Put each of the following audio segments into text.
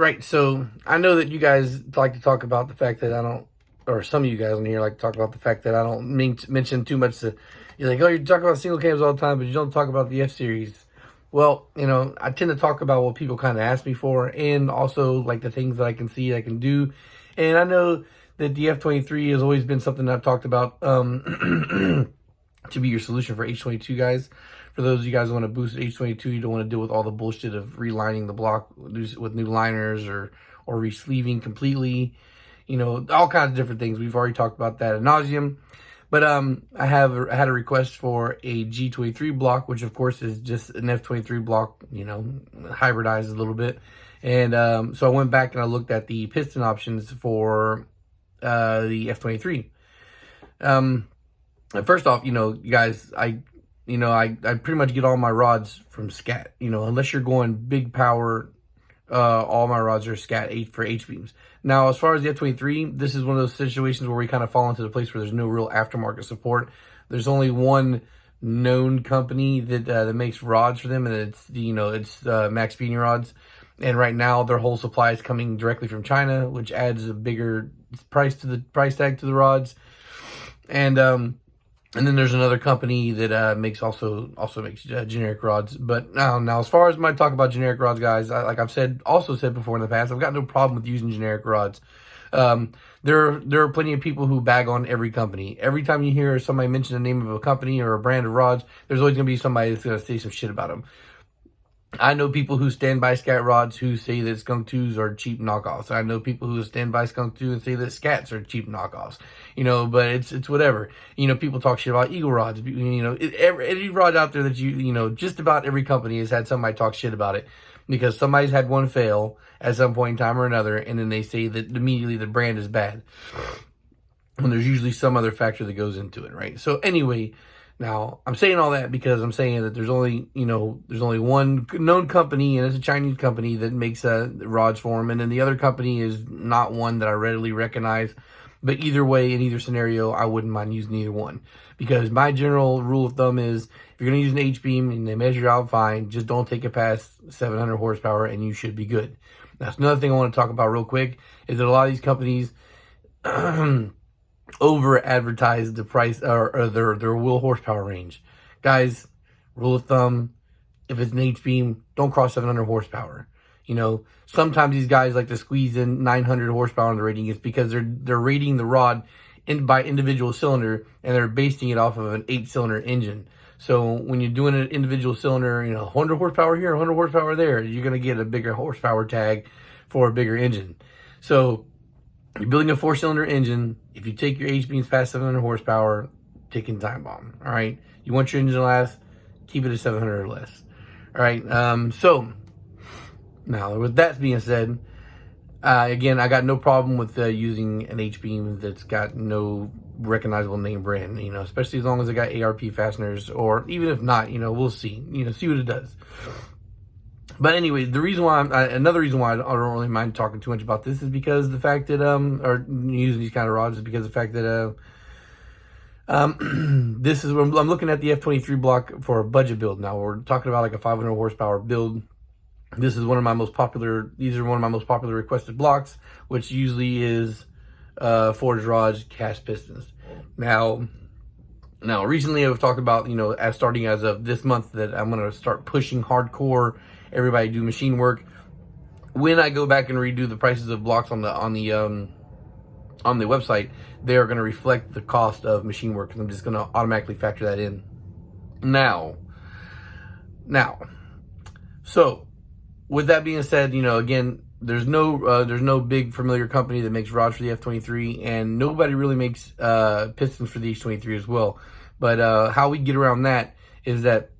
Right. So I know that you guys like to talk about the fact that I don't, or some of you guys on here like to talk about the fact that I don't mention too much. You're like, oh, you talk about single cams all the time, but you don't talk about the F series. Well, I tend to talk about what people kind of ask me for, and also like the things that I can see I can do. And I know that the F23 has always been something that I've talked about to be your solution for H22 guys. For those of you guys who want to boost H22, you don't want to deal with all the bullshit of relining the block with new liners or re-sleeving completely. All kinds of different things. We've already talked about that ad nauseum. But I had a request for a G23 block, which of course is just an F23 block, hybridized a little bit. And so I went back and I looked at the piston options for the F23. First off, you guys, I pretty much get all my rods from Scat. Unless you're going big power, all my rods are Scat 8 for H-beams. Now, as far as the F23, this is one of those situations where we kind of fall into the place where there's no real aftermarket support. There's only one known company that makes rods for them, and it's Max Beanie Rods. And right now, their whole supply is coming directly from China, which adds a bigger price tag to the rods. And then there's another company that makes generic rods. But now, as far as my talk about generic rods, guys, like I've also said before in the past, I've got no problem with using generic rods. There are plenty of people who bag on every company. Every time you hear somebody mention the name of a company or a brand of rods, there's always going to be somebody that's going to say some shit about them. I know people who stand by Scat rods who say that Skunk 2s are cheap knockoffs. I know people who stand by Skunk 2 and say that Scats are cheap knockoffs. But it's whatever. People talk shit about Eagle rods. Any rod out there that just about every company has had somebody talk shit about it because somebody's had one fail at some point in time or another, and then they say that immediately the brand is bad. When there's usually some other factor that goes into it, right? So anyway, now, I'm saying all that because I'm saying that there's only one known company, and it's a Chinese company that makes rods for them, and then the other company is not one that I readily recognize. But either way, in either scenario, I wouldn't mind using either one. Because my general rule of thumb is, if you're going to use an H-beam and they measure out fine, just don't take it past 700 horsepower and you should be good. That's another thing I want to talk about real quick, is that a lot of these companies over advertise the price or their wheel horsepower range. Guys, rule of thumb, if it's an H-beam, don't cross 700 horsepower. Sometimes these guys like to squeeze in 900 horsepower on the rating. It's because they're rating the rod by individual cylinder, and they're basing it off of an 8-cylinder engine. So when you're doing an individual cylinder, 100 horsepower here, 100 horsepower there, you're going to get a bigger horsepower tag for a bigger engine. So you're building a 4-cylinder engine. If you take your H-beams past 700 horsepower, ticking time bomb. All right. You want your engine to last, keep it at 700 or less. All right. So now with that being said, again, I got no problem with using an H-beam that's got no recognizable name brand, especially as long as it got ARP fasteners, or even if not, we'll see, see what it does. But anyway, another reason why I don't really mind talking too much about this is because the fact that, or using these kind of rods is because of the fact that, this is when I'm looking at the F23 block for a budget build. Now we're talking about like a 500 horsepower build. These are one of my most popular requested blocks, which usually is, forged rods, cast pistons. Now, recently I've talked about, starting as of this month, that I'm going to start pushing hardcore everybody do machine work. When I go back and redo the prices of blocks on the website, they are going to reflect the cost of machine work, and I'm just going to automatically factor that in. Now, so with that being said, again, there's no big familiar company that makes rods for the F23, and nobody really makes pistons for the H23 as well. But how we get around that is that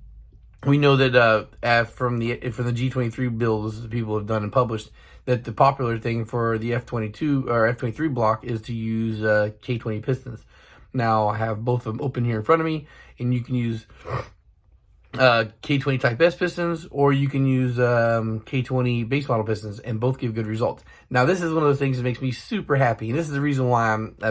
we know that from the G23 builds that people have done and published, that the popular thing for the F22 or F23 block is to use K20 pistons. Now I have both of them open here in front of me, and you can use K20 Type S pistons, or you can use K20 base model pistons, and both give good results. Now this is one of those things that makes me super happy, and this is the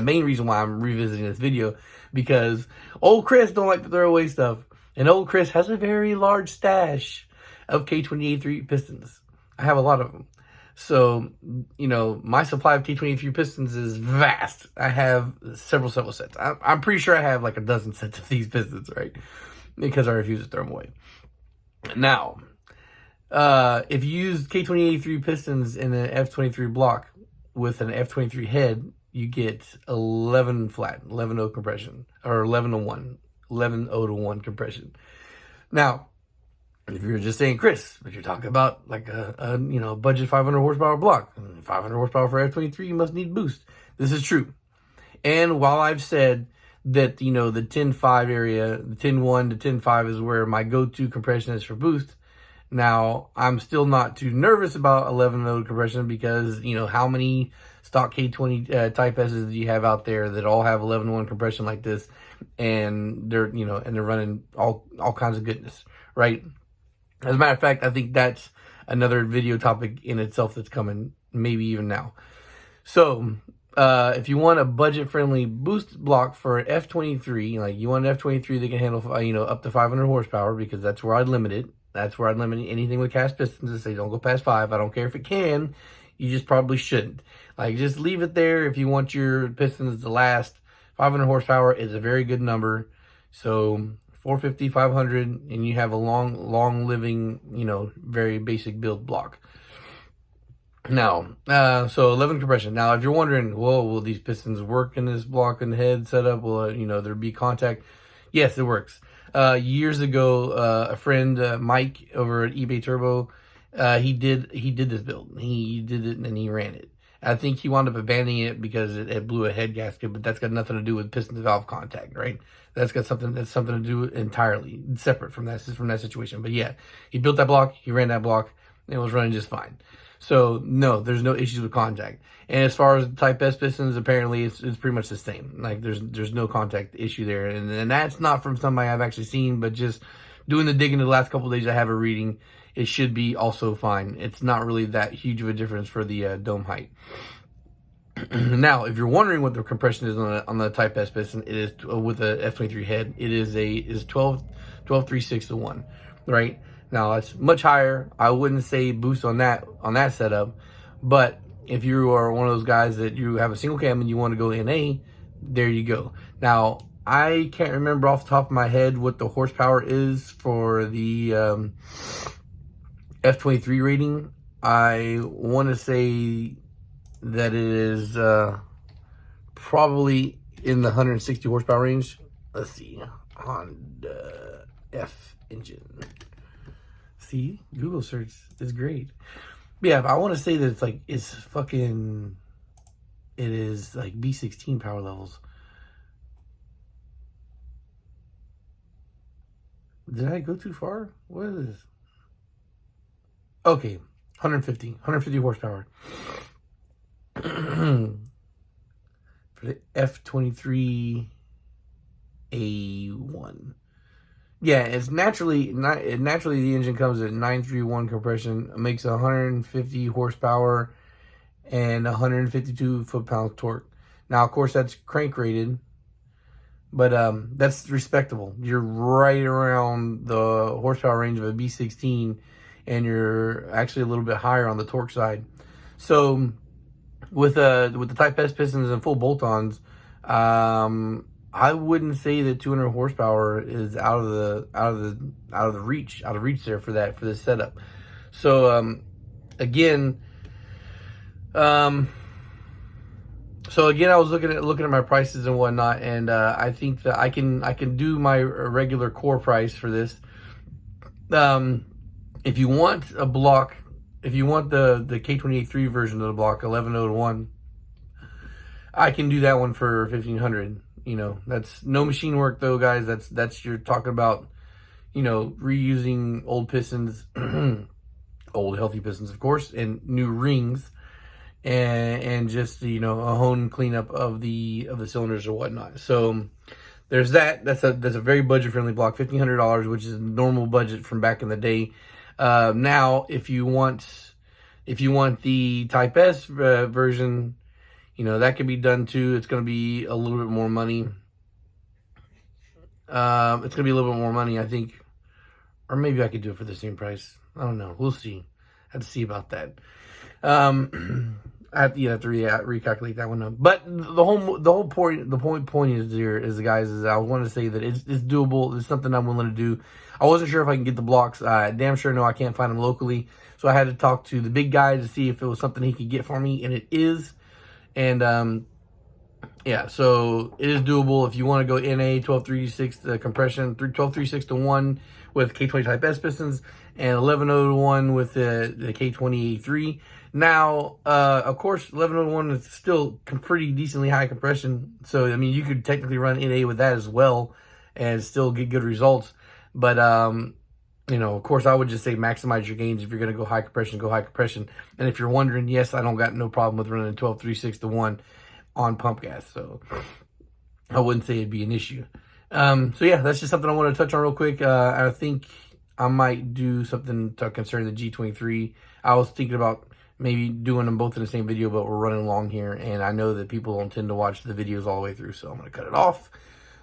main reason why I'm revisiting this video, because old Chris don't like to throw away stuff. And old Chris has a very large stash of K20A3 pistons. I have a lot of them. So, my supply of K23 pistons is vast. I have several sets. I'm pretty sure I have like a dozen sets of these pistons, right? Because I refuse to throw them away. Now, if you use K23 pistons in an F23 block with an F23 head, you get 11 flat, 11 O compression, or 11 to 1, 11 O to 1 compression. Now, if you're just saying, Chris, but you're talking about like a budget 500 horsepower block, 500 horsepower for F23, you must need boost. This is true. And while I've said that, the 10.5 area, the 10.1 to 10.5 is where my go-to compression is for boost, now I'm still not too nervous about 11 node compression because, how many stock K20 Type S's do you have out there that all have 11.1 compression like this, and they're, and they're running all kinds of goodness, right? As a matter of fact, I think that's another video topic in itself that's coming, maybe even now. So, if you want a budget-friendly boost block for F23, like you want an F23 that can handle, up to 500 horsepower, because that's where I'd limit it. That's where I'd limit anything with cast pistons, to say don't go past 5. I don't care if it can. You just probably shouldn't. Like, just leave it there if you want your pistons to last. 500 horsepower is a very good number. So 450, 500, and you have a long living, very basic build block. Now, so 11 compression. Now, if you're wondering, well, will these pistons work in this block and head setup? Will, there be contact? Yes, it works. Years ago, a friend, Mike, over at eBay Turbo, he did this build. He did it and he ran it. I think he wound up abandoning it because it blew a head gasket, but that's got nothing to do with piston to valve contact, right? That's something to do entirely separate from that situation. But yeah, he built that block, he ran that block, and it was running just fine. So no, there's no issues with contact. And as far as Type S pistons, apparently it's pretty much the same. Like there's no contact issue there, and that's not from somebody I've actually seen, but just doing the digging the last couple of days I have a reading, it should be also fine. It's not really that huge of a difference for the dome height. Now, if you're wondering what the compression is on the Type S piston, it is with a F23 head. It is 12.36 to 1, right? Now it's much higher. I wouldn't say boost on that setup, but if you are one of those guys that you have a single cam and you want to go NA, there you go. Now I can't remember off the top of my head what the horsepower is for the F23 rating. I want to say that it is probably in the 160 horsepower range. Let's see, Honda F engine. See, Google search is great. Yeah, but I want to say that it is like B16 power levels. Did I go too far? What is this? Okay, 150 horsepower. For the F23A1. Yeah, it's naturally the engine comes at 931 compression. It makes 150 horsepower and 152 foot-pounds torque. Now, of course, that's crank rated, but that's respectable. You're right around the horsepower range of a B16, and you're actually a little bit higher on the torque side. So with the Type S pistons and full bolt-ons, I wouldn't say that 200 horsepower is out of reach there for this setup. So again, I was looking at my prices and whatnot, and I think that I can do my regular core price for this. If you want a block, if you want the K28.3 version of the block, 11.01, I can do that one for $1,500. That's no machine work though, guys. That's you're talking about, reusing old pistons, old healthy pistons, of course, and new rings, and just a hone cleanup of the cylinders or whatnot. So there's that. That's a very budget friendly block, $1,500, which is normal budget from back in the day. Now, if you want the Type S version, that can be done too. It's going to be a little bit more money. I think. Or maybe I could do it for the same price. I don't know. We'll see. I have to see about that. I have to, recalculate that one up. But the point is here is, guys, is I want to say that it's doable. It's something I'm willing to do. I wasn't sure if I can get the blocks. Damn sure no, I can't find them locally. So I had to talk to the big guy to see if it was something he could get for me, and it is. And yeah, so it is doable. If you want to go NA 1236 compression, 1236 to 1 with K20 type S pistons, and 1101 with the K20A3. Now, of course, 1101 is still pretty decently high compression. So, I mean, you could technically run NA with that as well and still get good results. But, you know, of course, I would just say maximize your gains. If you're going to go high compression, go high compression. And if you're wondering, yes, I don't got no problem with running 1236 to 1 on pump gas. So I wouldn't say it'd be an issue. So yeah, that's just something I want to touch on real quick. I think I might do something to concern the G23. I was thinking about maybe doing them both in the same video, but we're running long here, and I know that people don't tend to watch the videos all the way through, so I'm going to cut it off.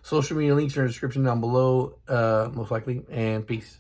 Social media links are in the description down below, most likely, and peace.